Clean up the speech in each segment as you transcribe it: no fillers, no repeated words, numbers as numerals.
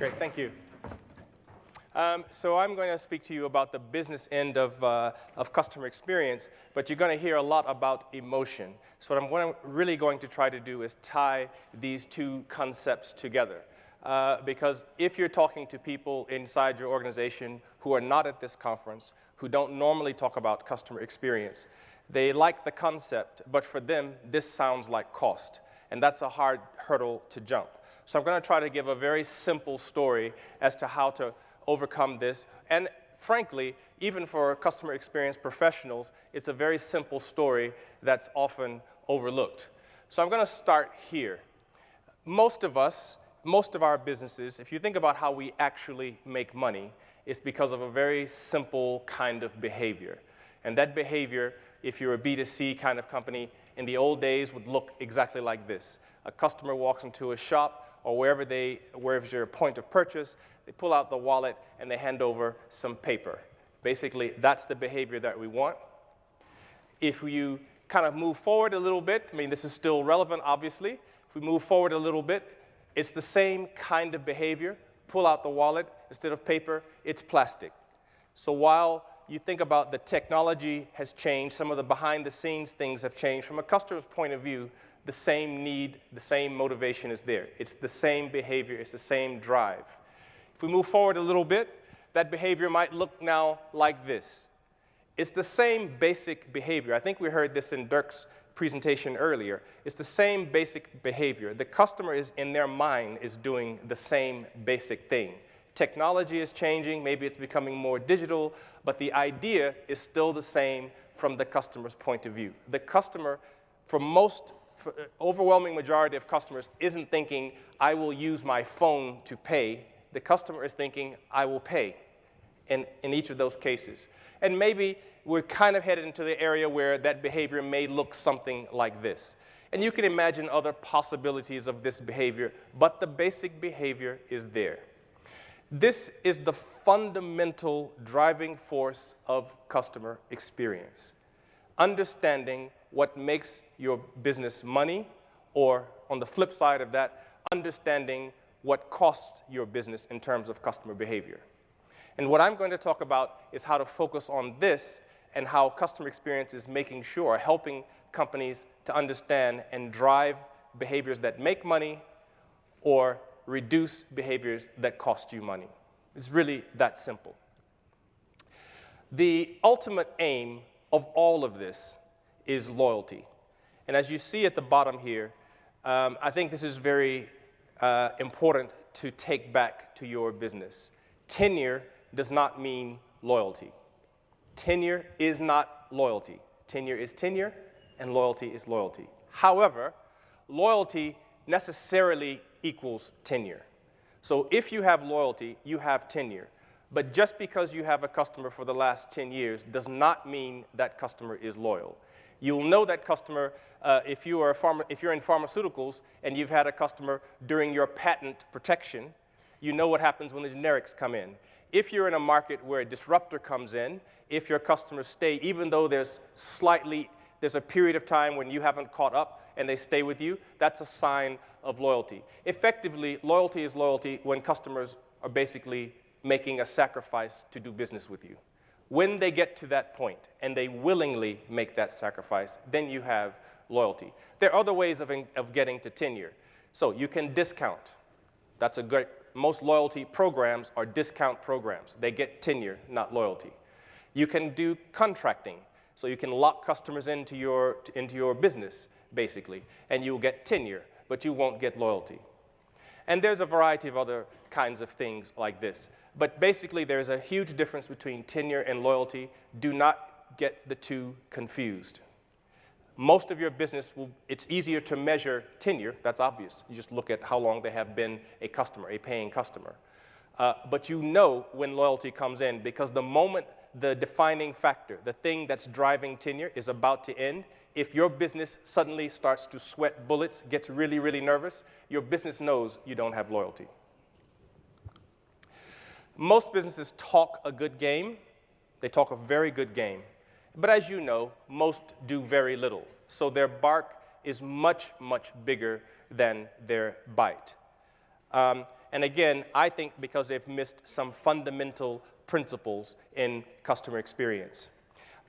Great, thank you. So I'm going to speak to you about the business end of customer experience, but you're going to hear a lot about emotion. So what I'm really going to try to do is tie these two concepts together. Because if you're talking to people inside your organization who are not at this conference, who don't normally talk about customer experience, they like the concept, but for them, this sounds like cost. And that's a hard hurdle to jump. So I'm going to try to give a very simple story as to how to overcome this. And frankly, even for customer experience professionals, it's a very simple story that's often overlooked. So I'm going to start here. Most of our businesses, if you think about how we actually make money, it's because of a very simple kind of behavior. And that behavior, if you're a B2C kind of company, in the old days would look exactly like this. A customer walks into a shop or wherever's your point of purchase, they pull out the wallet and they hand over some paper. Basically, that's the behavior that we want. If you kind of move forward a little bit, I mean, this is still relevant, obviously. If we move forward a little bit, it's the same kind of behavior. Pull out the wallet, instead of paper, it's plastic. So while you think about the technology has changed, some of the behind-the-scenes things have changed, from a customer's point of view, the same need, the same motivation is there. It's the same behavior, it's the same drive. If we move forward a little bit, that behavior might look now like this. It's the same basic behavior. I think we heard this in Dirk's presentation earlier. It's the same basic behavior. The customer is, in their mind, is doing the same basic thing. Technology is changing, maybe it's becoming more digital, but the idea is still the same from the customer's point of view. The customer, for overwhelming majority of customers, isn't thinking, I will use my phone to pay. The customer is thinking, I will pay in each of those cases. And maybe we're kind of headed into the area where that behavior may look something like this. And you can imagine other possibilities of this behavior, but the basic behavior is there. This is the fundamental driving force of customer experience. Understanding what makes your business money, or on the flip side of that, understanding what costs your business in terms of customer behavior. And what I'm going to talk about is how to focus on this and how customer experience is making sure, helping companies to understand and drive behaviors that make money or reduce behaviors that cost you money. It's really that simple. The ultimate aim of all of this is loyalty. And as you see at the bottom here, I think this is very important to take back to your business. Tenure does not mean loyalty. Tenure is not loyalty. Tenure is tenure, and loyalty is loyalty. However, loyalty necessarily equals tenure. So if you have loyalty, you have tenure. But just because you have a customer for the last 10 years does not mean that customer is loyal. You'll know that customer if you're in pharmaceuticals and you've had a customer during your patent protection. You know what happens when the generics come in. If you're in a market where a disruptor comes in, if your customers stay, even though there's a period of time when you haven't caught up and they stay with you, that's a sign of loyalty. Effectively, loyalty is loyalty when customers are basically making a sacrifice to do business with you. When they get to that point and they willingly make that sacrifice, then you have loyalty. There are other ways of getting to tenure. So you can discount. That's a good. Most loyalty programs are discount programs. They get tenure, not loyalty. You can do contracting. So you can lock customers into your business, basically, and you'll get tenure, but you won't get loyalty. And there's a variety of other kinds of things like this. But basically, there's a huge difference between tenure and loyalty. Do not get the two confused. Most of your business, it's easier to measure tenure. That's obvious. You just look at how long they have been a customer, a paying customer. But you know when loyalty comes in, because the moment the defining factor, the thing that's driving tenure, is about to end, if your business suddenly starts to sweat bullets, gets really, really nervous, your business knows you don't have loyalty. Most businesses talk a good game. They talk a very good game. But as you know, most do very little. So their bark is much, much bigger than their bite. And again, I think because they've missed some fundamental principles in customer experience.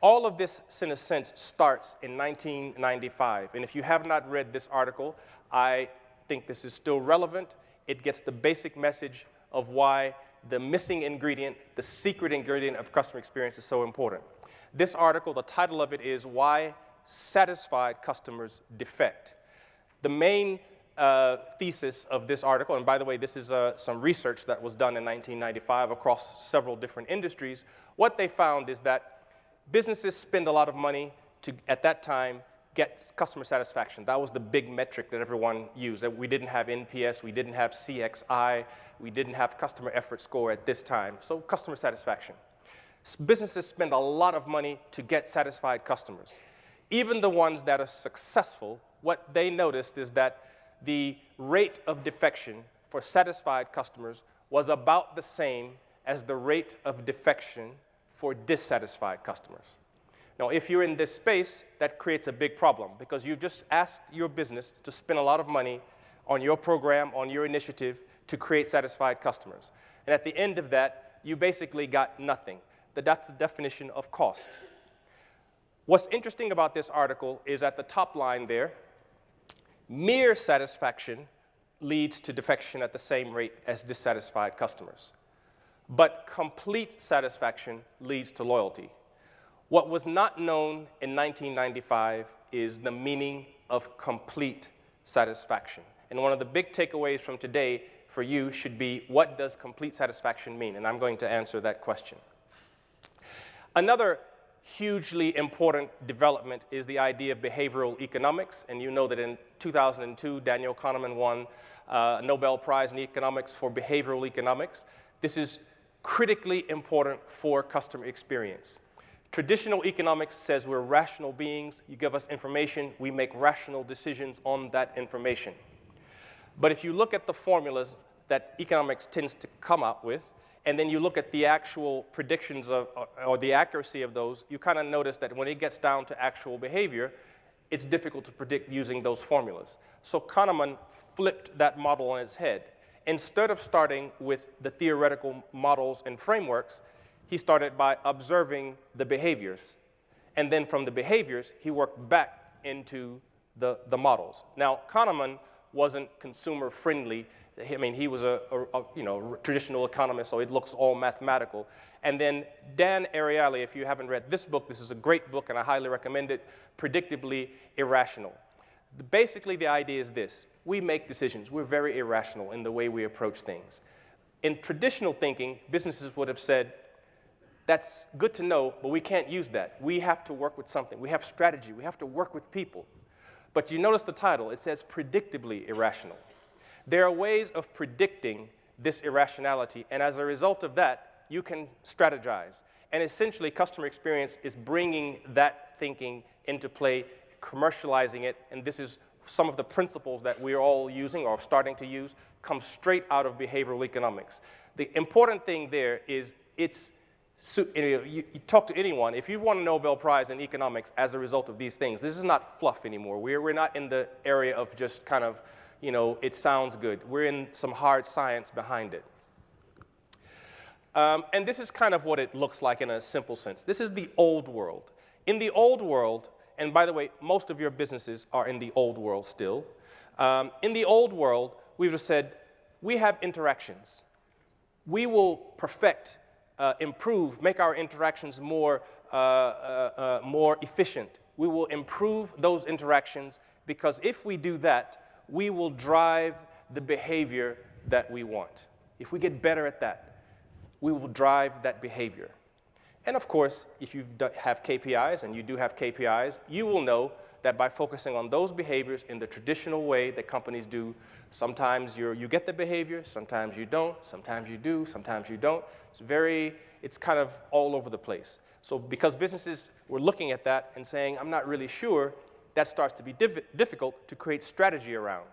All of this, in a sense, starts in 1995. And if you have not read this article, I think this is still relevant. It gets the basic message of why the missing ingredient, the secret ingredient of customer experience is so important. This article, the title of it is Why Satisfied Customers Defect. The main thesis of this article, and by the way, this is some research that was done in 1995 across several different industries. What they found is that businesses spend a lot of money to, at that time, get customer satisfaction. That was the big metric that everyone used. That we didn't have NPS, we didn't have CXI, we didn't have customer effort score at this time. So customer satisfaction. Businesses spend a lot of money to get satisfied customers. Even the ones that are successful, what they noticed is that the rate of defection for satisfied customers was about the same as the rate of defection for dissatisfied customers. Now, if you're in this space, that creates a big problem because you've just asked your business to spend a lot of money on your program, on your initiative to create satisfied customers. And at the end of that, you basically got nothing. That's the definition of cost. What's interesting about this article is at the top line there, mere satisfaction leads to defection at the same rate as dissatisfied customers. But complete satisfaction leads to loyalty. What was not known in 1995 is the meaning of complete satisfaction. And one of the big takeaways from today for you should be, what does complete satisfaction mean? And I'm going to answer that question. Another hugely important development is the idea of behavioral economics. And you know that in 2002, Daniel Kahneman won a Nobel Prize in economics for behavioral economics. This is critically important for customer experience. Traditional economics says we're rational beings. You give us information, we make rational decisions on that information. But if you look at the formulas that economics tends to come up with, and then you look at the actual predictions of, or the accuracy of those, you kind of notice that when it gets down to actual behavior, it's difficult to predict using those formulas. So Kahneman flipped that model on its head. Instead of starting with the theoretical models and frameworks, he started by observing the behaviors. And then from the behaviors, he worked back into the models. Now, Kahneman wasn't consumer friendly. I mean, he was a traditional economist, so it looks all mathematical. And then Dan Ariely, if you haven't read this book, this is a great book and I highly recommend it, Predictably Irrational. Basically, the idea is this. We make decisions. We're very irrational in the way we approach things. In traditional thinking, businesses would have said, that's good to know, but we can't use that. We have to work with something. We have strategy. We have to work with people. But you notice the title. It says predictably irrational. There are ways of predicting this irrationality, and as a result of that, you can strategize. And essentially, customer experience is bringing that thinking into play, commercializing it, and this is some of the principles that we're all using or starting to use come straight out of behavioral economics. The important thing there is you talk to anyone, if you've won a Nobel Prize in economics as a result of these things, this is not fluff anymore. We're not in the area of just kind of, it sounds good. We're in some hard science behind it. And this is kind of what it looks like in a simple sense. This is the old world. In the old world, and by the way, most of your businesses are in the old world still. In the old world, we would have said, we have interactions. We will perfect, improve, make our interactions more efficient. We will improve those interactions because if we do that, we will drive the behavior that we want. If we get better at that, we will drive that behavior. And of course, if you have KPIs, and you do have KPIs, you will know that by focusing on those behaviors in the traditional way that companies do, sometimes you get the behavior, sometimes you don't, sometimes you do, sometimes you don't. It's kind of all over the place. So because businesses were looking at that and saying, I'm not really sure, that starts to be difficult to create strategy around.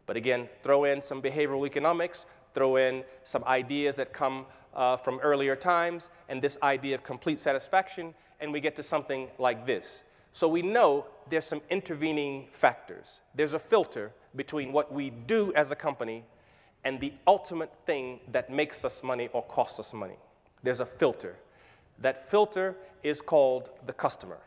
But again, throw in some behavioral economics, throw in some ideas that come from earlier times, and this idea of complete satisfaction, and we get to something like this. So we know there's some intervening factors. There's a filter between what we do as a company and the ultimate thing that makes us money or costs us money. There's a filter. That filter is called the customer.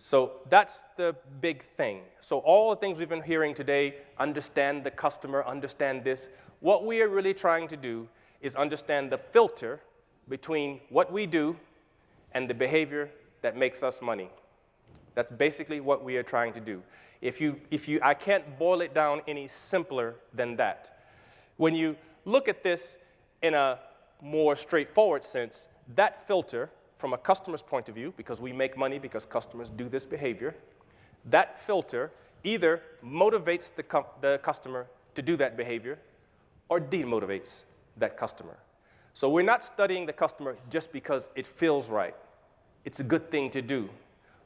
So that's the big thing. So all the things we've been hearing today, understand the customer, understand this. What we are really trying to do is understand the filter between what we do and the behavior that makes us money. That's basically what we are trying to do. I can't boil it down any simpler than that. When you look at this in a more straightforward sense, that filter, from a customer's point of view, because we make money because customers do this behavior, that filter either motivates the customer to do that behavior or demotivates that customer. So we're not studying the customer just because it feels right. It's a good thing to do.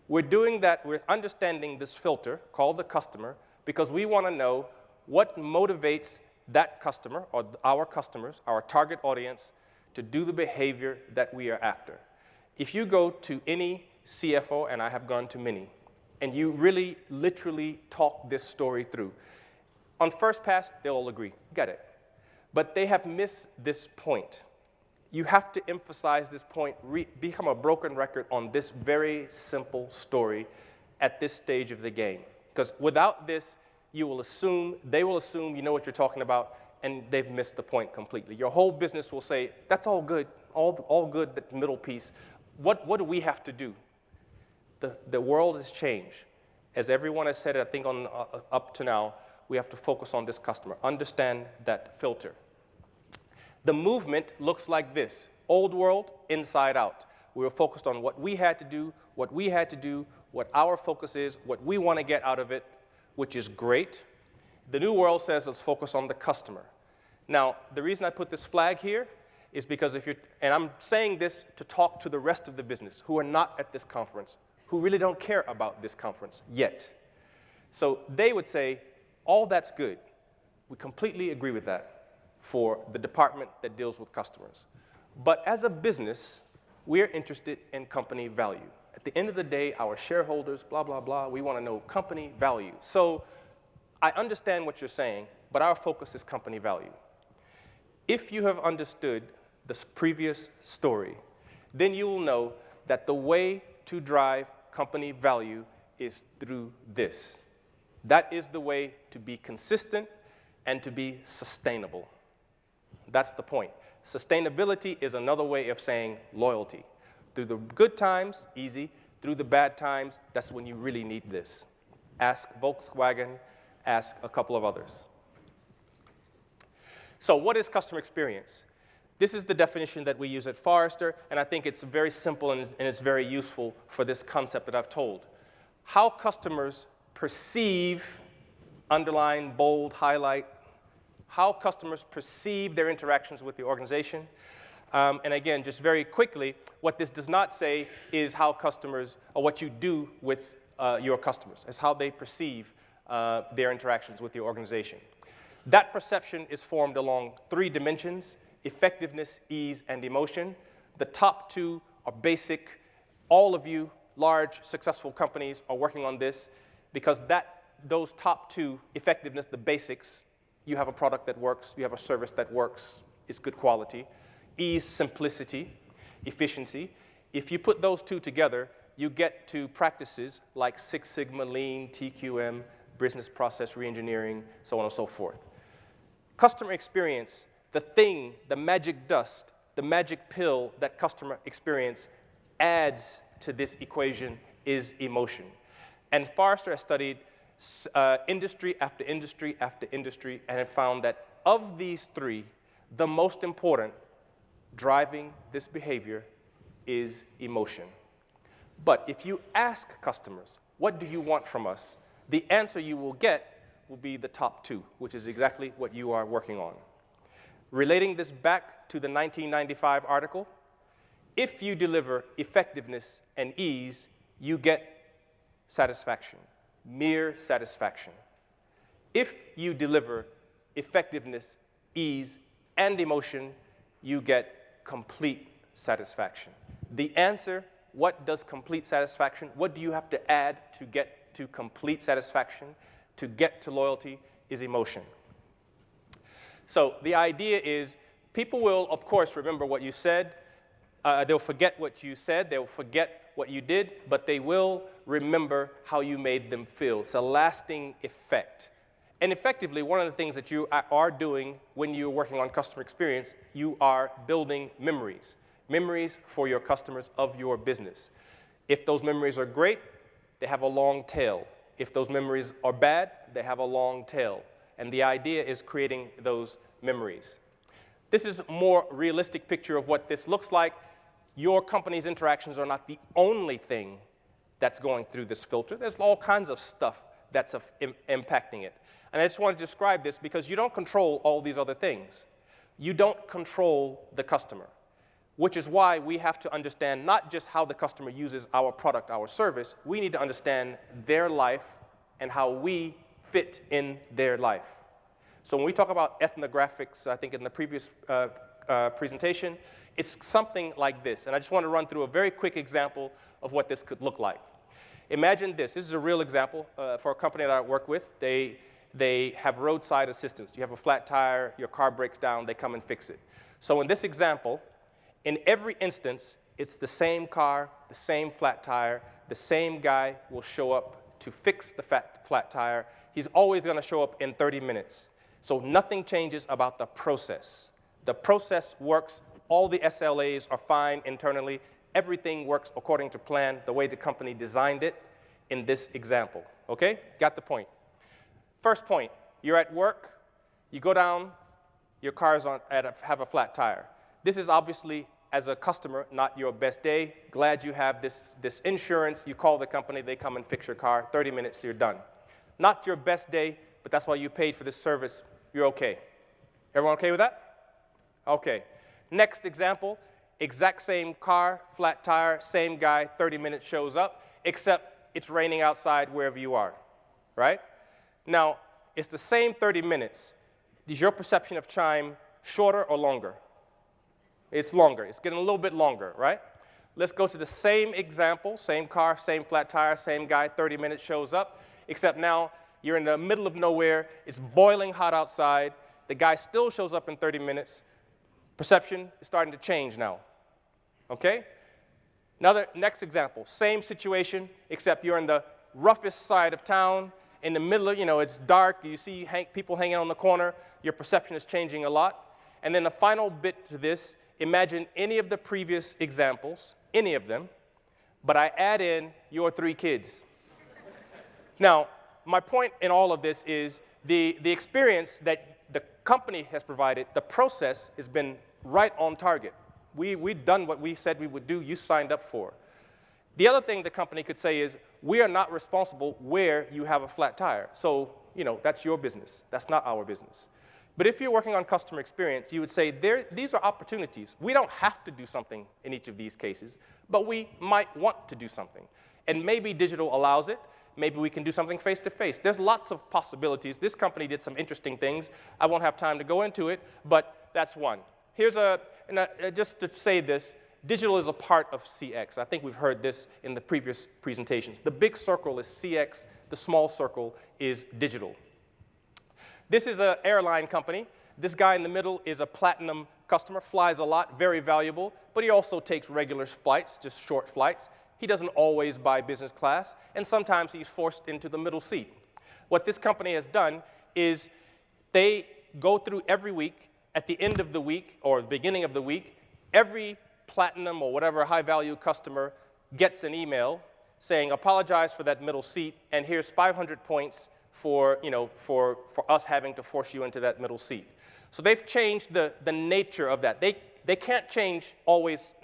We're doing that, we're understanding this filter called the customer because we want to know what motivates that customer or our customers, our target audience, to do the behavior that we are after. If you go to any CFO, and I have gone to many, and you really literally talk this story through, on first pass, they'll all agree, get it. But they have missed this point. You have to emphasize this point, become a broken record on this very simple story at this stage of the game. Because without this, they will assume you know what you're talking about, and they've missed the point completely. Your whole business will say, that's all good, all good, that middle piece. What do we have to do? The world has changed. As everyone has said, I think up to now, we have to focus on this customer, understand that filter. The movement looks like this. Old world, inside out. We were focused on what we had to do, what our focus is, what we want to get out of it, which is great. The new world says let's focus on the customer. Now, the reason I put this flag here is because and I'm saying this to talk to the rest of the business who are not at this conference, who really don't care about this conference yet. So they would say, all that's good. We completely agree with that for the department that deals with customers. But as a business, we're interested in company value. At the end of the day, our shareholders, blah, blah, blah, we want to know company value. So I understand what you're saying, but our focus is company value. If you have understood this previous story, then you will know that the way to drive company value is through this. That is the way to be consistent and to be sustainable. That's the point. Sustainability is another way of saying loyalty. Through the good times, easy. Through the bad times, that's when you really need this. Ask Volkswagen, ask a couple of others. So what is customer experience? This is the definition that we use at Forrester, and I think it's very simple and it's very useful for this concept that I've told. How customers perceive, underline, bold, highlight, how customers perceive their interactions with the organization. And again, just very quickly, what this does not say is how customers, or what you do with your customers, is how they perceive their interactions with the organization. That perception is formed along 3 dimensions: effectiveness, ease, and emotion. The top 2 are basic. All of you large, successful companies are working on this because those top 2, effectiveness, the basics, you have a product that works, you have a service that works, it's good quality. Ease, simplicity, efficiency. If you put those 2 together, you get to practices like Six Sigma, Lean, TQM, business process reengineering, so on and so forth. Customer experience, the thing, the magic dust, the magic pill that customer experience adds to this equation is emotion. And Forrester has studied industry after industry after industry and have found that of these 3, the most important driving this behavior is emotion. But if you ask customers, what do you want from us? The answer you will get will be the top 2, which is exactly what you are working on. Relating this back to the 1995 article, if you deliver effectiveness and ease, you get satisfaction, mere satisfaction. If you deliver effectiveness, ease, and emotion, you get complete satisfaction. The answer, what does complete satisfaction, what do you have to add to get to complete satisfaction, to get to loyalty, is emotion. So the idea is people will, of course, remember what you said. They'll forget what you said. They'll forget what you did, but they will remember how you made them feel. It's a lasting effect. And effectively, one of the things that you are doing when you're working on customer experience, you are building memories. Memories for your customers of your business. If those memories are great, they have a long tail. If those memories are bad, they have a long tail. And the idea is creating those memories. This is a more realistic picture of what this looks like. Your company's interactions are not the only thing that's going through this filter. There's all kinds of stuff that's impacting it. And I just want to describe this because you don't control all these other things. You don't control the customer, which is why we have to understand not just how the customer uses our product, our service. We need to understand their life and how we fit in their life. So when we talk about ethnographics, I think in the previous presentation, it's something like this. And I just want to run through a very quick example of what this could look like. Imagine this. This is a real example for a company that I work with. They have roadside assistance. You have a flat tire, your car breaks down, they come and fix it. So in this example, in every instance, it's the same car, the same flat tire, the same guy will show up to fix the flat tire. He's always going to show up in 30 minutes. So nothing changes about the process. The process works. All the SLAs are fine internally. Everything works according to plan, the way the company designed it in this example. Okay? Got the point. First point, you're at work, you go down, your car's have a flat tire. This is obviously, as a customer, not your best day. Glad you have this insurance. You call the company, they come and fix your car. 30 minutes, you're done. Not your best day, but that's why you paid for this service. You're okay. Everyone okay with that? Okay. Next example, exact same car, flat tire, same guy, 30 minutes shows up, except it's raining outside wherever you are, right? Now, it's the same 30 minutes. Is your perception of time shorter or longer? It's longer. It's getting a little bit longer, right? Let's go to the same example, same car, same flat tire, same guy, 30 minutes shows up, except now you're in the middle of nowhere. It's boiling hot outside. The guy still shows up in 30 minutes. Perception is starting to change now, okay? Next example, same situation, except you're in the roughest side of town. In the middle of, it's dark, you see people hanging on the corner, your perception is changing a lot. And then the final bit to this, imagine any of the previous examples, any of them, but I add in your 3 kids. Now, my point in all of this is the experience that the company has provided, the process has been right on target. We've done what we said we would do, you signed up for. The other thing the company could say is, we are not responsible where you have a flat tire. So, that's your business. That's not our business. But if you're working on customer experience, you would say, these are opportunities. We don't have to do something in each of these cases, but we might want to do something. And maybe digital allows it. Maybe we can do something face-to-face. There's lots of possibilities. This company did some interesting things. I won't have time to go into it, but that's one. Here's just to say this, digital is a part of CX. I think we've heard this in the previous presentations. The big circle is CX. The small circle is digital. This is an airline company. This guy in the middle is a platinum customer, flies a lot, very valuable, but he also takes regular flights, just short flights. He doesn't always buy business class, and sometimes he's forced into the middle seat. What this company has done is they go through every week, at the end of the week or the beginning of the week, every platinum or whatever high-value customer gets an email saying, apologize for that middle seat, and here's 500 points for us having to force you into that middle seat. So they've changed the nature of that. They can't change always,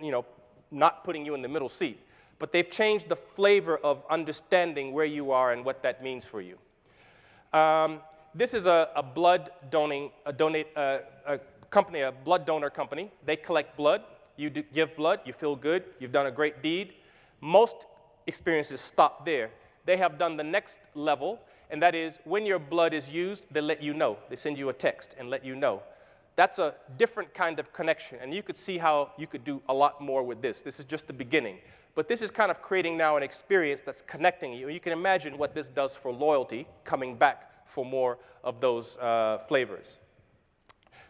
not putting you in the middle seat, but they've changed the flavor of understanding where you are and what that means for you. This is a blood company, a blood donor company. They collect blood. You give blood. You feel good. You've done a great deed. Most experiences stop there. They have done the next level, and that is when your blood is used, they let you know. They send you a text and let you know. That's a different kind of connection, and you could see how you could do a lot more with this. This is just the beginning. But this is kind of creating now an experience that's connecting you. You can imagine what this does for loyalty, coming back for more of those flavors.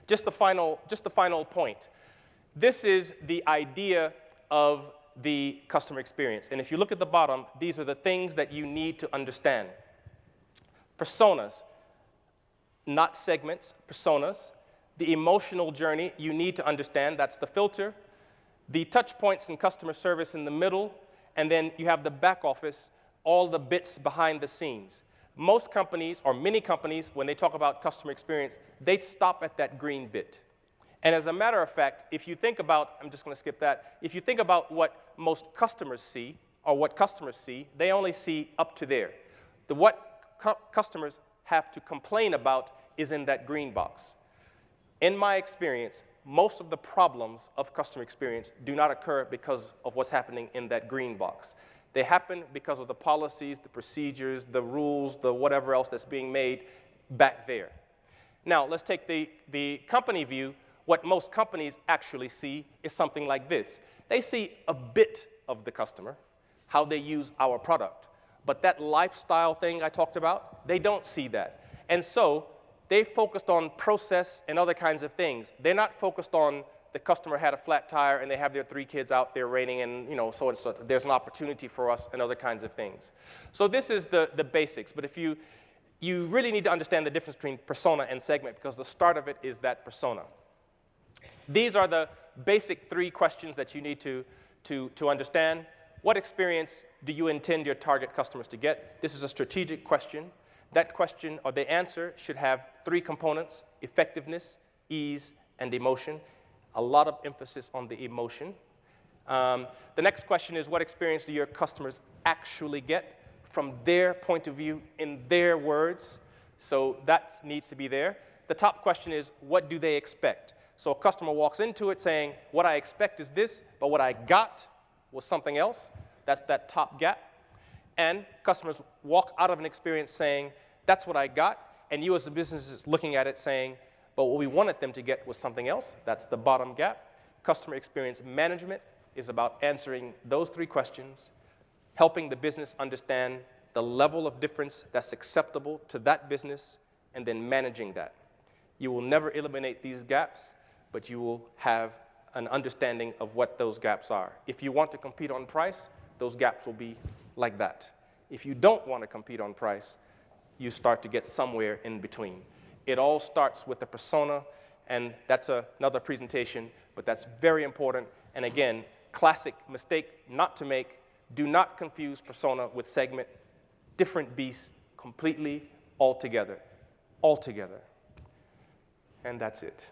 just the final point. This is the idea of the customer experience. And if you look at the bottom, these are the things that you need to understand. Personas, not segments, personas. The emotional journey you need to understand, that's the filter. The touch points in customer service in the middle, and then you have the back office, all the bits behind the scenes. Most companies, or many companies, when they talk about customer experience, they stop at that green bit. And as a matter of fact, if you think about, I'm just going to skip that, if you think about what most customers see, or what customers see, they only see up to there. What customers have to complain about is in that green box. In my experience, most of the problems of customer experience do not occur because of what's happening in that green box. They happen because of the policies, the procedures, the rules, the whatever else that's being made back there. Now, let's take the company view. What most companies actually see is something like this. They see a bit of the customer, how they use our product. But that lifestyle thing I talked about, they don't see that. And so they focused on process and other kinds of things. They're not focused on the customer had a flat tire and they have their 3 kids out there raining and, so and so. There's an opportunity for us and other kinds of things. So this is the basics. But if you really need to understand the difference between persona and segment, because the start of it is that persona. These are the basic 3 questions that you need to understand. What experience do you intend your target customers to get? This is a strategic question. That question, or the answer, should have 3 components: effectiveness, ease, and emotion. A lot of emphasis on the emotion. The next question is, what experience do your customers actually get from their point of view, in their words? So that needs to be there. The top question is, what do they expect? So a customer walks into it saying, what I expect is this, but what I got was something else. That's that top gap. And customers walk out of an experience saying, that's what I got, and you as a business is looking at it saying, but what we wanted them to get was something else. That's the bottom gap. Customer experience management is about answering those 3 questions, helping the business understand the level of difference that's acceptable to that business, and then managing that. You will never eliminate these gaps, but you will have an understanding of what those gaps are. If you want to compete on price, those gaps will be like that. If you don't want to compete on price, you start to get somewhere in between. It all starts with the persona, and that's another presentation, but that's very important. And again, classic mistake not to make: do not confuse persona with segment. Different beasts, completely, altogether. And that's it.